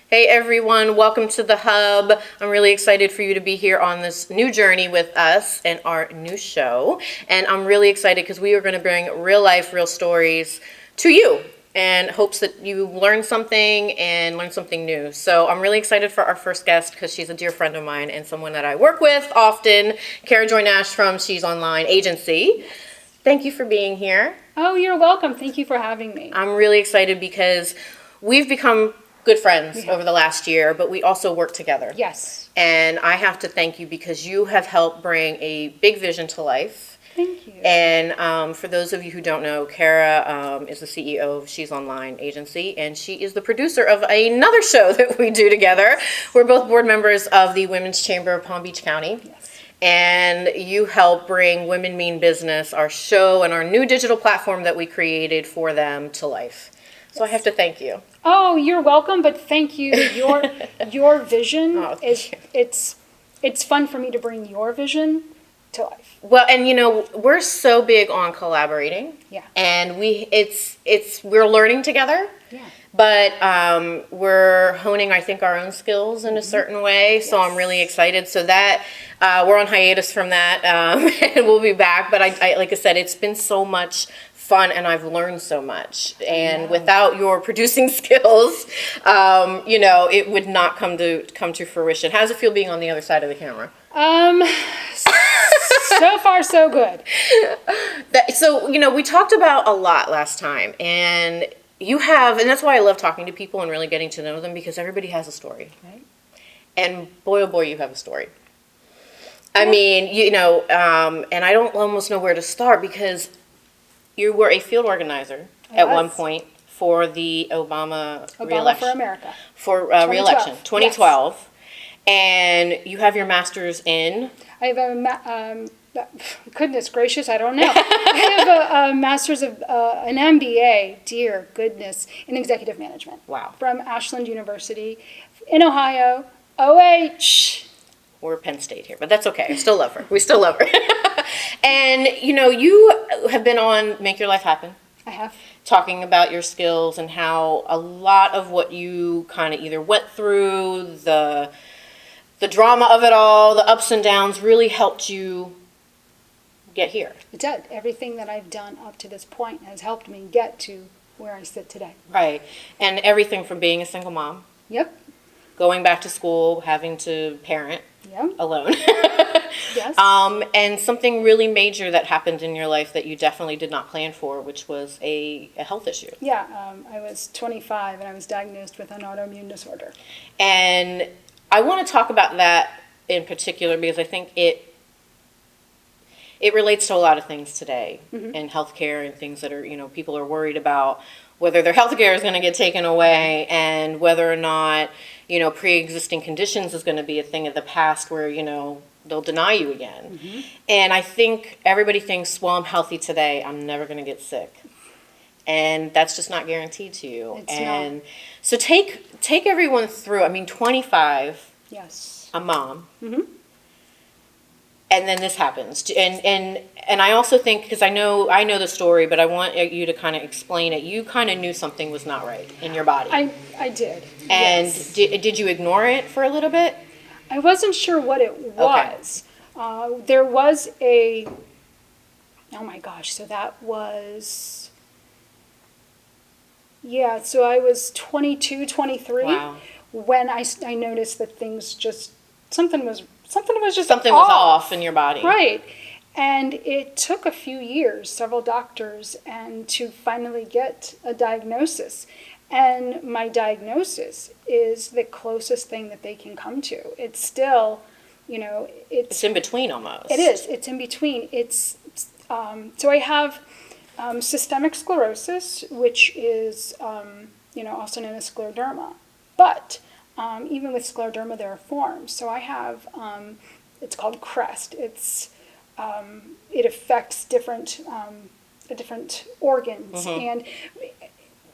Hey everyone, welcome to the Hub. I'm really excited for you to be here on this new journey with us and our new show. And I'm really excited because we are going to bring real life, real stories to you and hopes that you learn something and learn something new. So I'm really excited for our first guest because she's a dear friend of mine and someone that I work with often, CaraJoy Nash from She's Online Agency. Thank you for being here. Oh, you're welcome. Thank you for having me. I'm really excited because we've become good friends over the last year, but we also work together. Yes. And I have to thank you because you have helped bring a big vision to life. Thank you. And for those of you who don't know, Cara is the CEO of She's Online Agency, and she is the producer of another show that we do together. We're both board members of the Women's Chamber of Palm Beach County. Yes. And you help bring Women Mean Business, our show and our new digital platform that we created for them, to life. So I have to thank you. Oh, you're welcome, but thank you. Your vision it's fun for me to bring your vision to life. Well, and you know, we're so big on collaborating. Yeah. And we're learning together. Yeah. But we're honing, I think, our own skills in a certain way. So Yes. I'm really excited. So that we're on hiatus from that, and we'll be back. But I like I said, it's been so much fun and I've learned so much, and without your producing skills, you know, it would not come to fruition. How does it feel being on the other side of the camera? So far so good. So you know, we talked about a lot last time, and and that's why I love talking to people and really getting to know them, because everybody has a story, Right. and boy oh boy, you have a story. I mean, you know, and I don't almost know where to start, because you were a field organizer at one point for the Obama re-election. For America. For re-election, 2012. Yes. And you have your master's in? I have goodness gracious, I don't know. I have a master's of, an MBA, dear goodness, in executive management. Wow. From Ashland University in Ohio, OH. We're Penn State here, but that's okay. I still love her. We still love her. And, you know, you have been on Make Your Life Happen. I have. Talking about your skills and how a lot of what you kind of either went through, the drama of it all, the ups and downs, really helped you get here. It did. Everything that I've done up to this point has helped me get to where I sit today. Right. And everything from being a single mom. Yep. Going back to school, having to parent. Yep. Alone. Yes. And something really major that happened in your life that you definitely did not plan for, which was a health issue. Yeah, I was 25 and I was diagnosed with an autoimmune disorder. And I want to talk about that in particular because I think it relates to a lot of things today in healthcare and things that are, you know, people are worried about whether their healthcare is going to get taken away and whether or not, you know, pre-existing conditions is going to be a thing of the past where, you know, they'll deny you again. And I think everybody thinks, well, I'm healthy today, I'm never going to get sick. And that's just not guaranteed to you. It's and not. So take everyone through. I mean, 25, Yes. a mom. And then this happens. And I also think, because I know the story, but I want you to kind of explain it. You kind of knew something was not right in your body. I did. And yes. did you ignore it for a little bit? I wasn't sure what it was. There was oh my gosh, so that was, so I was 22, 23 Wow. when I noticed that things just, something was off in your body. Right. And it took a few years, several doctors, and to finally get a diagnosis. And my diagnosis is the closest thing that they can come to. It's still, you know, It's in between almost. It is. It's in between. So I have systemic sclerosis, which is, also known as scleroderma. But even with scleroderma, there are forms. So I have, it's called CREST. It's it affects different organs. And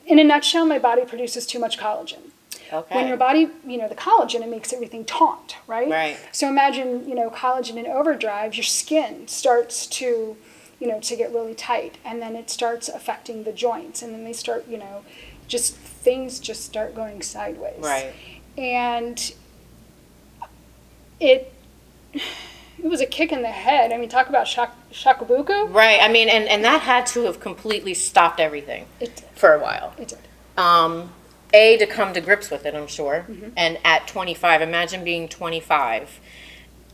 in a nutshell, my body produces too much collagen. Okay. When your body, the collagen, it makes everything taut, right? Right. So imagine, collagen in overdrive, your skin starts to, to get really tight, and then it starts affecting the joints, and then they start, things just start going sideways. Right. And it was a kick in the head. I mean, talk about shakabuku. Right. I mean, and that had to have completely stopped everything for a while. It did. To come to grips with it, I'm sure. And at 25, imagine being 25.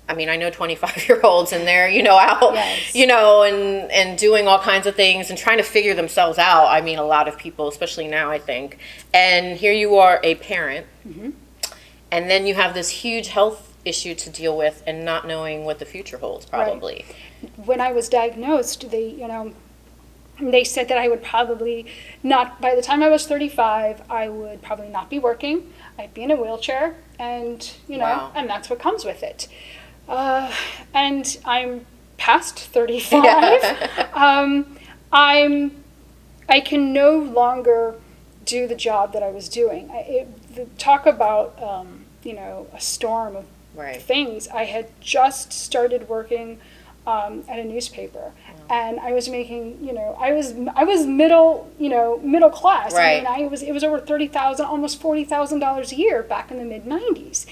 I mean, I know 25-year-olds and they're, out, Yes. and doing all kinds of things and trying to figure themselves out. I mean, a lot of people, especially now, I think. And here you are, a parent, and then you have this huge health issue to deal with and not knowing what the future holds, probably. Right. When I was diagnosed, they said that I would probably not, by the time I was 35, I would probably not be working. I'd be in a wheelchair, and, Wow. and that's what comes with it. And I'm past 35. I can no longer do the job that I was doing. Talk about, a storm of things. I had just started working at a newspaper, and I was making, I was middle class. Right. I mean, it was over $30,000, almost $40,000 a year back in the mid '90s,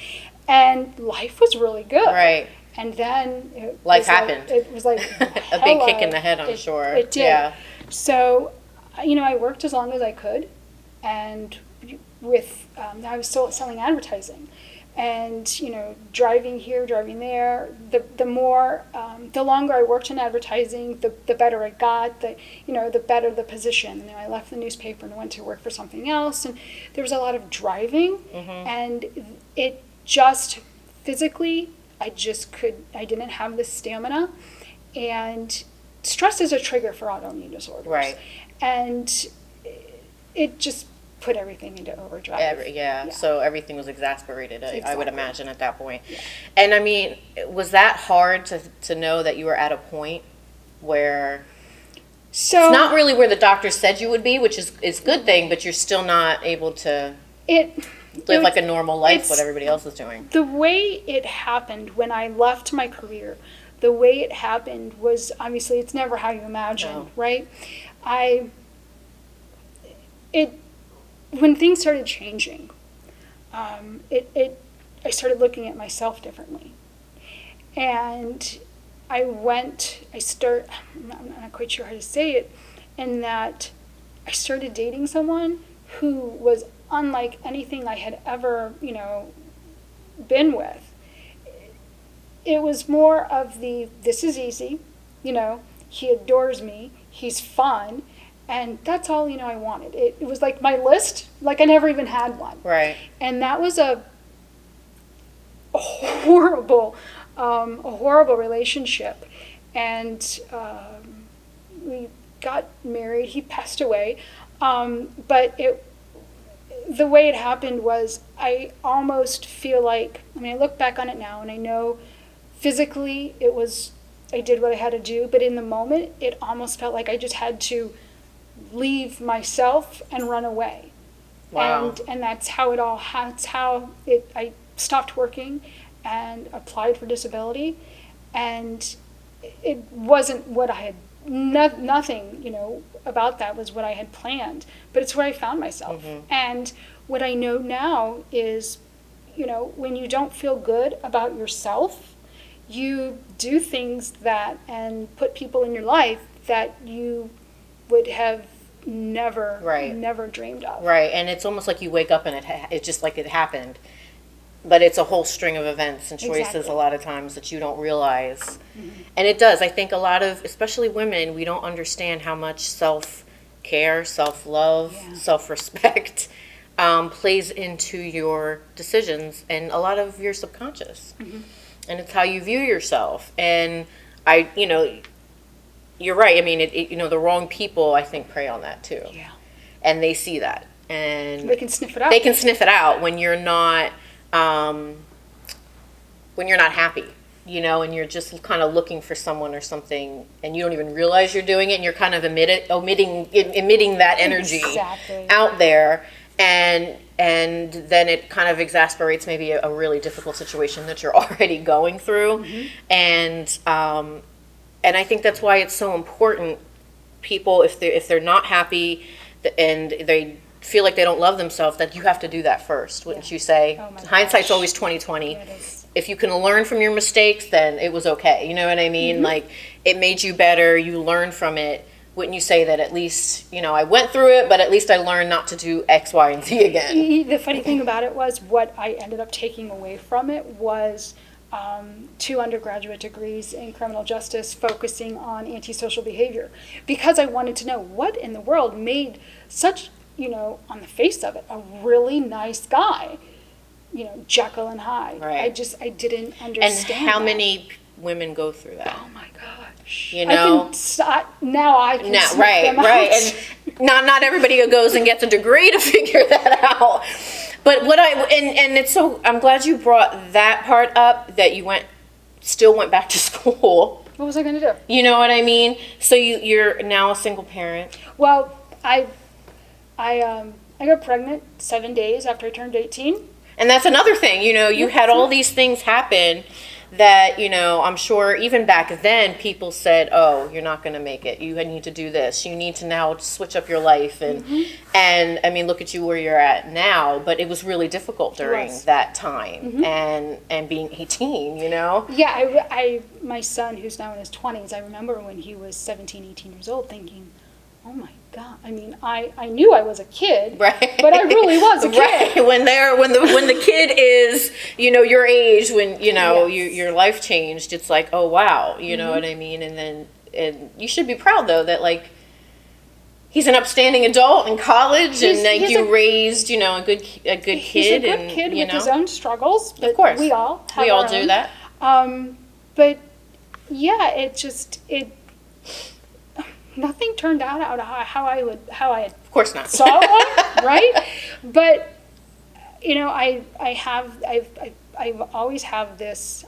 and life was really good. Right. And then Life happened. It was like A big kick in the head, I'm sure. It did. Yeah. So, I worked as long as I could, and I was still selling advertising. And, driving here, driving there, the longer I worked in advertising, the better I got, the better the position. And then I left the newspaper and went to work for something else. And there was a lot of driving, and it just, physically, I didn't have the stamina. And stress is a trigger for autoimmune disorders. Right. And it just put everything into overdrive. Yeah, so everything was exasperated, I would Exactly. imagine, at that point. Yeah. And I mean, was that hard to know that you were at a point where So it's not really where the doctor said you would be, which is a good thing, but you're still not able to live like a normal life, what everybody else is doing. The way it happened when I left my career, the way it happened was, obviously, it's never how you imagine, No. right? When things started changing, I started looking at myself differently. And I'm not quite sure how to say it, in that I started dating someone who was unlike anything I had ever, been with. It was more of this is easy, he adores me, he's fun, and that's all, I wanted. It was like my list, like I never even had one. Right. And that was a horrible relationship. And we got married. He passed away. But the way it happened was, I almost feel like, I look back on it now and I know physically I did what I had to do, but in the moment it almost felt like I just had to leave myself and run away. Wow. And that's how I stopped working and applied for disability, and it wasn't what I had, nothing, about that was what I had planned, but it's where I found myself. And what I know now is, when you don't feel good about yourself, you do things and put people in your life that you would have never dreamed of. Right, and it's almost like you wake up and it's just like it happened. But it's a whole string of events and choices Exactly. a lot of times that you don't realize. And it does. I think a lot of, especially women, we don't understand how much self-care, self-love, self-respect plays into your decisions and a lot of your subconscious. And it's how you view yourself. And you're right. I mean, the wrong people, I think, prey on that too. Yeah. And they see that. And They can sniff it out. they can sniff it out when you're not happy. you know, and you're just kind of looking for someone or something, and you don't even realize you're doing it, and you're kind of emitting that energy Exactly. out there, and then it kind of exasperates maybe a really difficult situation that you're already going through, and I think that's why it's so important. People, if they're not happy and they feel like they don't love themselves, that you have to do that first, wouldn't you say? Oh my Hindsight's gosh. always 20/20. Yeah, it is. If you can learn from your mistakes, then it was okay. You know what I mean? Like, it made you better. You learned from it. Wouldn't you say that at least, you know, I went through it, but at least I learned not to do X, Y, and Z again? The funny thing about it was, what I ended up taking away from it was 2 undergraduate degrees in criminal justice focusing on antisocial behavior, because I wanted to know what in the world made such, you know, on the face of it, a really nice guy, you know, Jekyll and Hyde. Right. I didn't understand. And how that. many women go through that? Oh my gosh. You know? Now I can sniff them out. Right. And not everybody goes and gets a degree to figure that out. But I'm glad you brought that part up, that you still went back to school. What was I going to do? You know what I mean? So you're now a single parent. Well, I got pregnant 7 days after I turned 18. And that's another thing, you know, you had all these things happen that, you know, I'm sure even back then people said, oh, you're not going to make it. You need to do this. You need to now switch up your life. And I mean, look at you where you're at now. But it was really difficult during that time and being 18, you know? Yeah, my son, who's now in his 20s, I remember when he was 17, 18 years old thinking, oh my God. I mean, I knew I was a kid, right? But I really was a kid. Right. When the kid is, you know, your age, when, you know, your life changed, it's like, oh wow, you know what I mean? And you should be proud though that, like, he's an upstanding adult in college, and like you raised, you know, a good kid. He's a good kid with his own struggles, but of course we all do that. But yeah, nothing turned out how I had of course not saw one, right? But you know, I've always have this.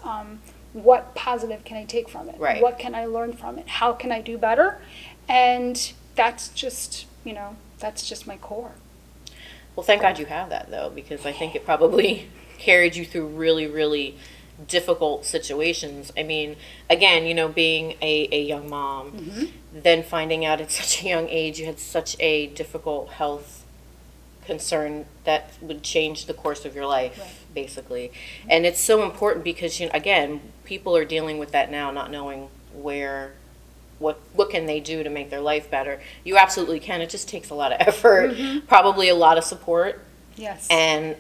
What positive can I take from it? Right. What can I learn from it? How can I do better? And that's just, you know, that's just my core. Well, thank God you have that though, because I think it probably carried you through really, really difficult situations. I mean, again, you know, being a young mom, then finding out at such a young age you had such a difficult health concern that would change the course of your life, basically. And it's so important because, you know, again, people are dealing with that now, not knowing what can they do to make their life better. You absolutely can. It just takes a lot of effort, probably a lot of support, and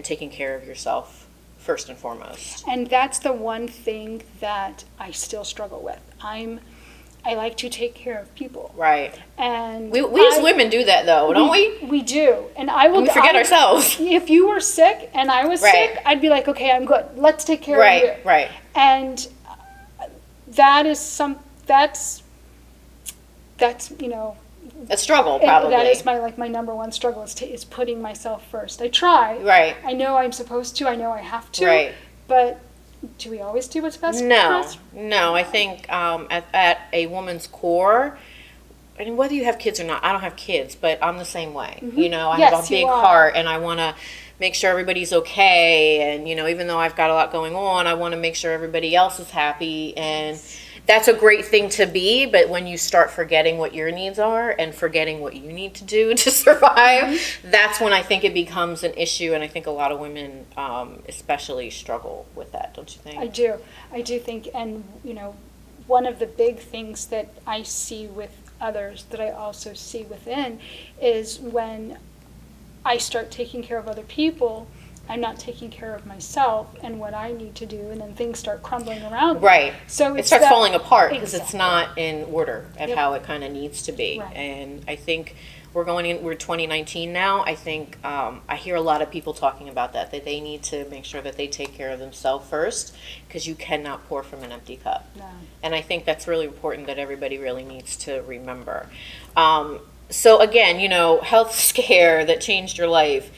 taking care of yourself first and foremost. And that's the one thing that I still struggle with. I like to take care of people. Right. And we as women do that though, don't we? We do. And I will. We forget ourselves. If you were sick and I was sick, I'd be like, okay, I'm good. Let's take care of you. Right. And that is that's you know, a struggle, probably. That is my number one struggle is putting myself first. I try. Right. I know I'm supposed to. I know I have to. Right. But do we always do what's best for us? No. I think at a woman's core, I mean, whether you have kids or not, I don't have kids, but I'm the same way. You know, I have a big heart, and I want to make sure everybody's okay. And, you know, even though I've got a lot going on, I want to make sure everybody else is happy. And that's a great thing to be, but when you start forgetting what your needs are and forgetting what you need to do to survive, that's when I think it becomes an issue, and I think a lot of women especially struggle with that, don't you think? I do think, and you know, one of the big things that I see with others that I also see within is when I start taking care of other people, I'm not taking care of myself and what I need to do, and then things start crumbling around me. Right. So it starts falling apart because it's not in order of Yep. how it kind of needs to be. Right. And I think we're 2019 now. I think I hear a lot of people talking about that they need to make sure that they take care of themselves first, because you cannot pour from an empty cup. No. And I think that's really important that everybody really needs to remember. So again, you know, health scare that changed your life.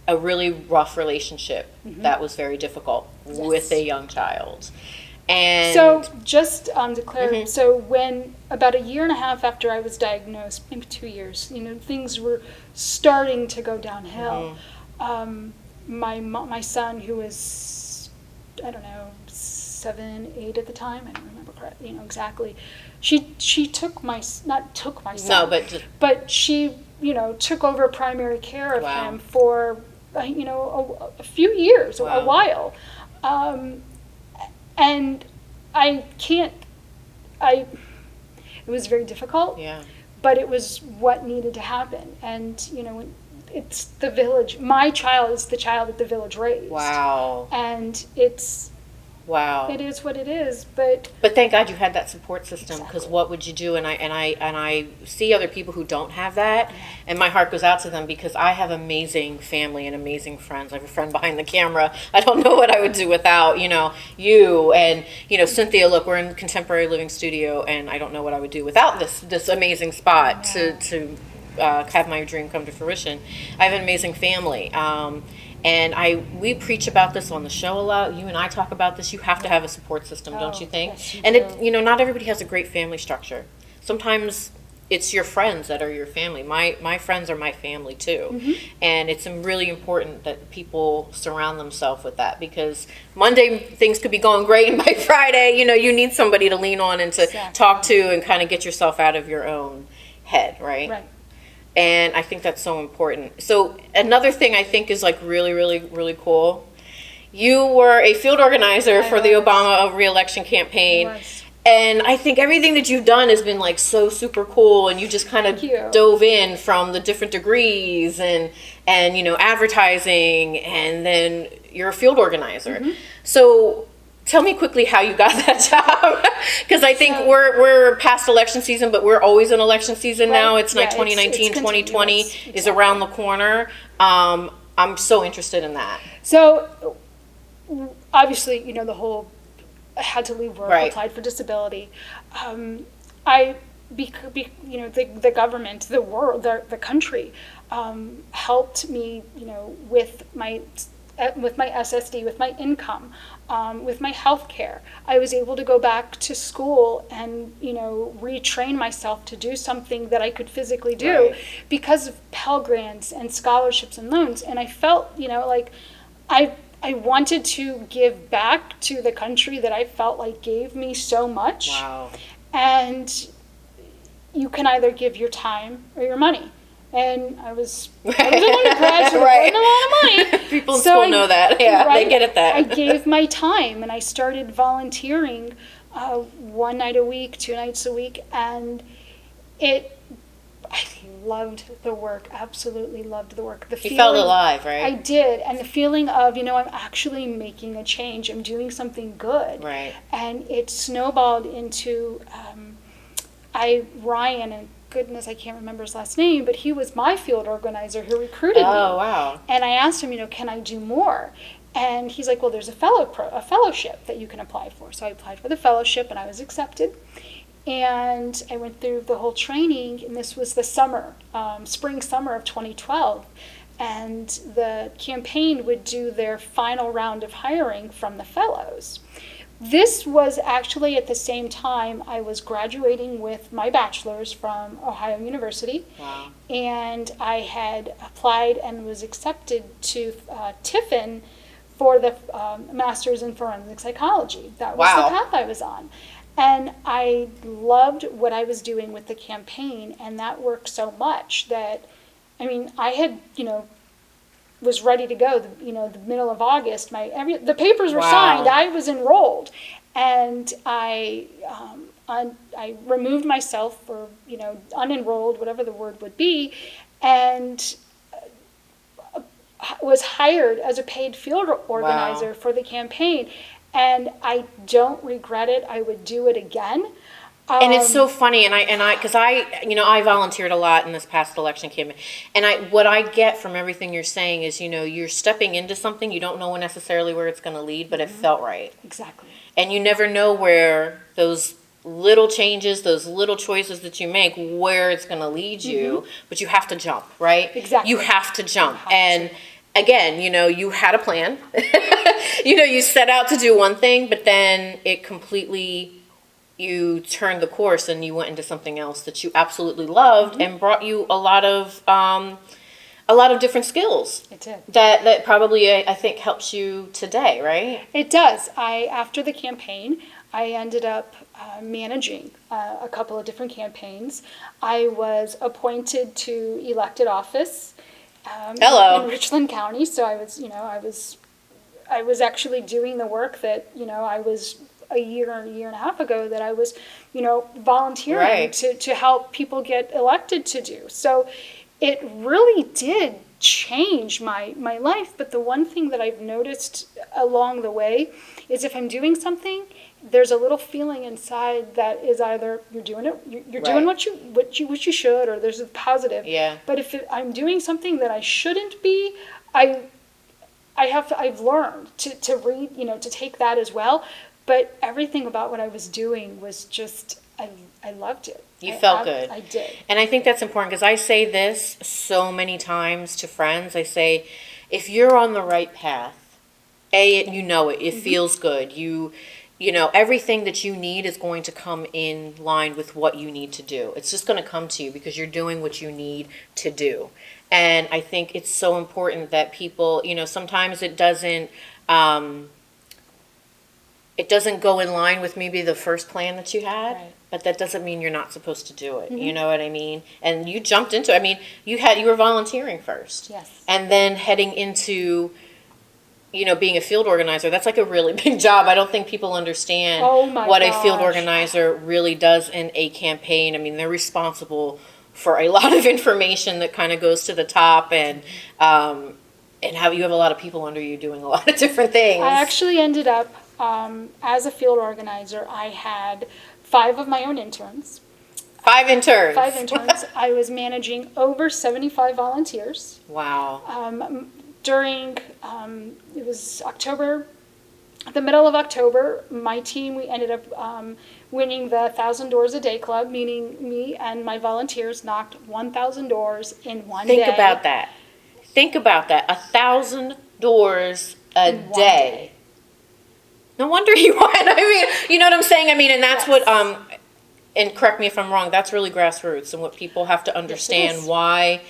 a really rough relationship that was very difficult with a young child. And so just to clarify, so when about a year and a half after I was diagnosed, maybe 2 years, things were starting to go downhill. My son, who was, I don't know, 7, 8 at the time, I don't remember correctly, exactly. She took my son, no, but she took over primary care of him for a few years, a while. And it was very difficult, but it was what needed to happen. And, it's the village. My child is the child that the village raised. Wow. And it is what it is, but thank God you had that support system, because what would you do? And I see other people who don't have that, and my heart goes out to them, because I have amazing family and amazing friends. I have a friend behind the camera. I don't know what I would do without you and Cynthia. Look, we're in Contemporary Living Studio, and I don't know what I would do without this amazing spot to have my dream come to fruition. I have an amazing family. And we preach about this on the show a lot. You and I talk about this. You have to have a support system, don't you think? Yes, you and do. not everybody has a great family structure. Sometimes it's your friends that are your family. My friends are my family too. And it's really important that people surround themselves with that, because Monday things could be going great, and by Friday, you need somebody to lean on and to talk to and kind of get yourself out of your own head, right? Right. And I think that's so important. So another thing I think is like really, really, really cool. You were a field organizer for the Obama re-election campaign. And I think everything that you've done has been like so super cool, and you just kind of dove in from the different degrees and advertising, and then you're a field organizer. So tell me quickly how you got that job, because I think we're past election season, but we're always in election season now. It's like 2019, 2020 is around the corner. I'm so interested in that. So obviously, the whole I had to leave work, applied for disability. The government, the world, the country helped me, with my SSD, with my income, with my health care. I was able to go back to school and, retrain myself to do something that I could physically do because of Pell Grants and scholarships and loans. And I felt, like I wanted to give back to the country that I felt like gave me so much. Wow. And you can either give your time or your money. And I was an undergrad, so I earned a lot of money. People in school know that. Yeah, they get it that. I gave my time, and I started volunteering 1 night a week, 2 nights a week, and I loved the work, absolutely loved the work. You felt alive, right? I did, and the feeling of, I'm actually making a change, I'm doing something good. Right. And it snowballed into, Ryan, and goodness, I can't remember his last name, but he was my field organizer who recruited me. Oh, wow. And I asked him, can I do more? And he's like, well, there's a fellowship that you can apply for. So I applied for the fellowship, and I was accepted. And I went through the whole training, and this was the spring, summer of 2012. And the campaign would do their final round of hiring from the fellows. This was actually at the same time I was graduating with my bachelor's from Ohio University. Wow. And I had applied and was accepted to Tiffin for the master's in forensic psychology. That was the path I was on. And I loved what I was doing with the campaign, and that worked so much that, I had, was ready to go, the middle of August. The papers were signed, I was enrolled, and I removed myself, or, unenrolled, whatever the word would be, and was hired as a paid field organizer for the campaign. And I don't regret it. I would do it again. And it's so funny, because I volunteered a lot in this past election campaign, and what I get from everything you're saying is, you're stepping into something, you don't know necessarily where it's going to lead, but it felt right. Exactly. And you never know where those little changes, those little choices that you make, where it's going to lead you, but you have to jump, right? Exactly. You have to jump. And again, you had a plan. You set out to do one thing, but then you turned the course and you went into something else that you absolutely loved and brought you a lot of different skills. It did. That probably, I think, helps you today, right? It does. After the campaign, I ended up managing a couple of different campaigns. I was appointed to elected office in Richland County, so I was actually doing the work that I was a year and a half ago that I was volunteering to help people get elected to do. So it really did change my life. But the one thing that I've noticed along the way is if I'm doing something, there's a little feeling inside that is either you're doing it, you're doing what you should, or there's a positive. Yeah. But if I'm doing something that I shouldn't be, I've learned to read, to take that as well. But everything about what I was doing was just, I loved it. You felt good. I did. And I think that's important because I say this so many times to friends. I say, if you're on the right path, you know it. It feels good. Everything that you need is going to come in line with what you need to do. It's just going to come to you because you're doing what you need to do. And I think it's so important that people, sometimes it doesn't go in line with maybe the first plan that you had, but that doesn't mean you're not supposed to do it. You know what I mean? And you jumped into it. I mean, you were volunteering first. Yes. And then heading into, being a field organizer. That's like a really big job. I don't think people understand what a field organizer really does in a campaign. I mean, they're responsible for a lot of information that kind of goes to the top and how you have a lot of people under you doing a lot of different things. I actually ended up, as a field organizer, I had 5 of my own interns. 5 interns. 5 interns. I was managing over 75 volunteers. Wow. During, it was October, the middle of October, my team, we ended up winning the 1,000 Doors a Day Club, meaning me and my volunteers knocked 1,000 doors in one day. Think about that. 1,000 doors a day. No wonder you won. I mean, you know what I'm saying? I mean, and that's what, and correct me if I'm wrong, that's really grassroots and what people have to understand why.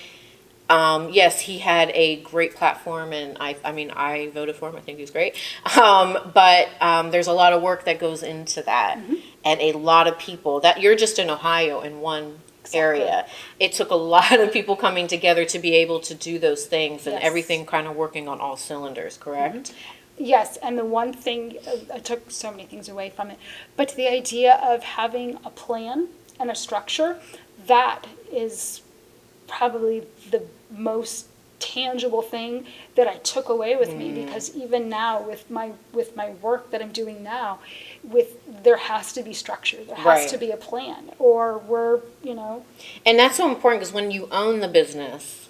Yes, he had a great platform, and I voted for him. I think he was great. But there's a lot of work that goes into that, and a lot of people that you're just in Ohio in one area. It took a lot of people coming together to be able to do those things, and everything kind of working on all cylinders. Correct? Yes, and the one thing, I took so many things away from it, but the idea of having a plan and a structure, that is probably the most tangible thing that I took away with me, because even now with my work that I'm doing now, there has to be structure, there has to be a plan, or we're And that's so important because when you own the business,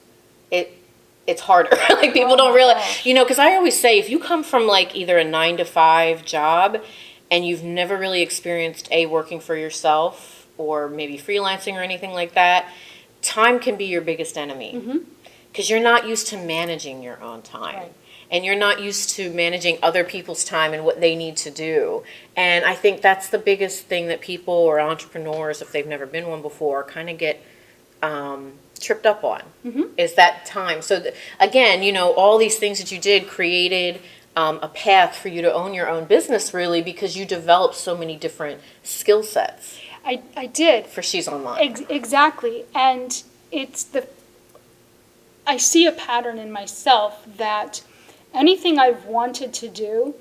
it's harder. Like people don't realize, because I always say if you come from like either a 9-to-5 job and you've never really experienced working for yourself or maybe freelancing or anything like that, time can be your biggest enemy because you're not used to managing your own time. And you're not used to managing other people's time and what they need to do. And I think that's the biggest thing that people or entrepreneurs, if they've never been one before, kind of get tripped up on, is that time. So again, all these things that you did created a path for you to own your own business, really, because you developed so many different skill sets. I did. For She's Online. Exactly. And I see a pattern in myself that anything I've wanted to do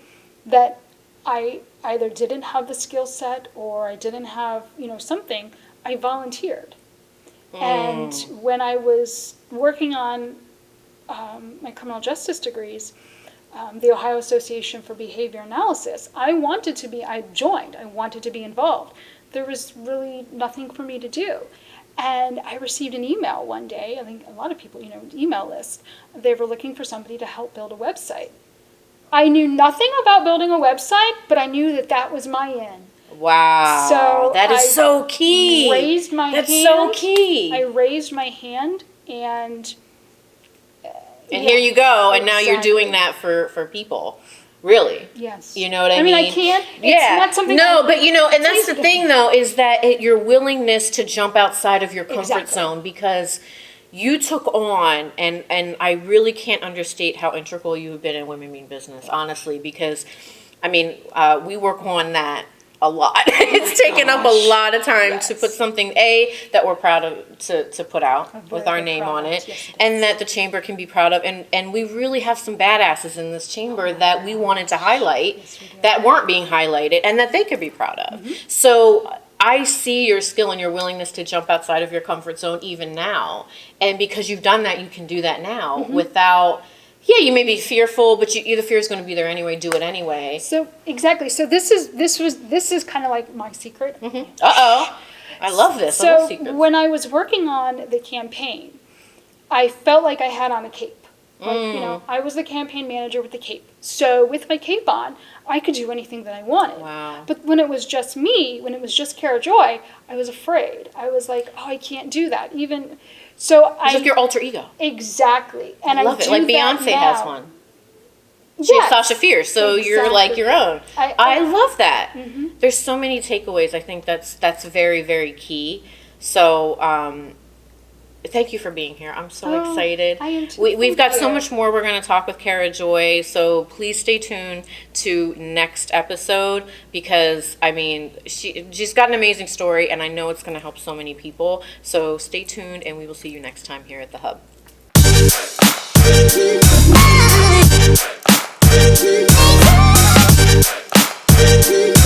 that I either didn't have the skill set or I didn't have, something, I volunteered. And when I was working on my criminal justice degrees, the Ohio Association for Behavior Analysis, I wanted to be involved. There was really nothing for me to do. And I received an email one day, I think a lot of people, email list, they were looking for somebody to help build a website. I knew nothing about building a website, but I knew that was my in. Wow. So that is so key. That's so key. I raised my hand, and And Yeah, here you go, and now you're doing exactly. that for people. Really. Yes. You know what I mean, mean? I can't. It's Yeah. not something. No, I, but you know, and that's please the don't. thing though, is that your willingness to jump outside of your comfort Exactly. zone, because you took on, and I really can't understate how integral you have been in Women Mean Business, honestly, because I mean, we work on that a lot. It's taken up a lot of time to put something that we're proud of to put out with our name on it, yes, it and that the chamber can be proud of, and we really have some badasses in this chamber that we wanted to highlight that weren't being highlighted and that they could be proud of. So I see your skill and your willingness to jump outside of your comfort zone even now, and because you've done that, you can do that now without. Yeah, you may be fearful, but the fear is going to be there anyway. Do it anyway. So exactly. So this is kind of like my secret. I love this. I So love secrets. when I was working on the campaign, I felt like I had on a cape. Like, you know, I was the campaign manager with the cape. So with my cape on, I could do anything that I wanted. Wow. But when it was just me, when it was just CaraJoy, I was afraid. I was like, oh, I can't do that. Even so, It's like your alter ego. Exactly. And I love it. do Like that Beyonce has now. one. She has Yes. Sasha Fierce, so you're like your own. I love that. There's so many takeaways. I think that's very, very key. So thank you for being here. I'm so excited. I am too. We've got Thank so you. much more we're going to talk with CaraJoy, so please stay tuned to next episode, because I mean she's got an amazing story, and I know it's going to help so many people. So stay tuned, and we will see you next time here at the Hub. Thank you.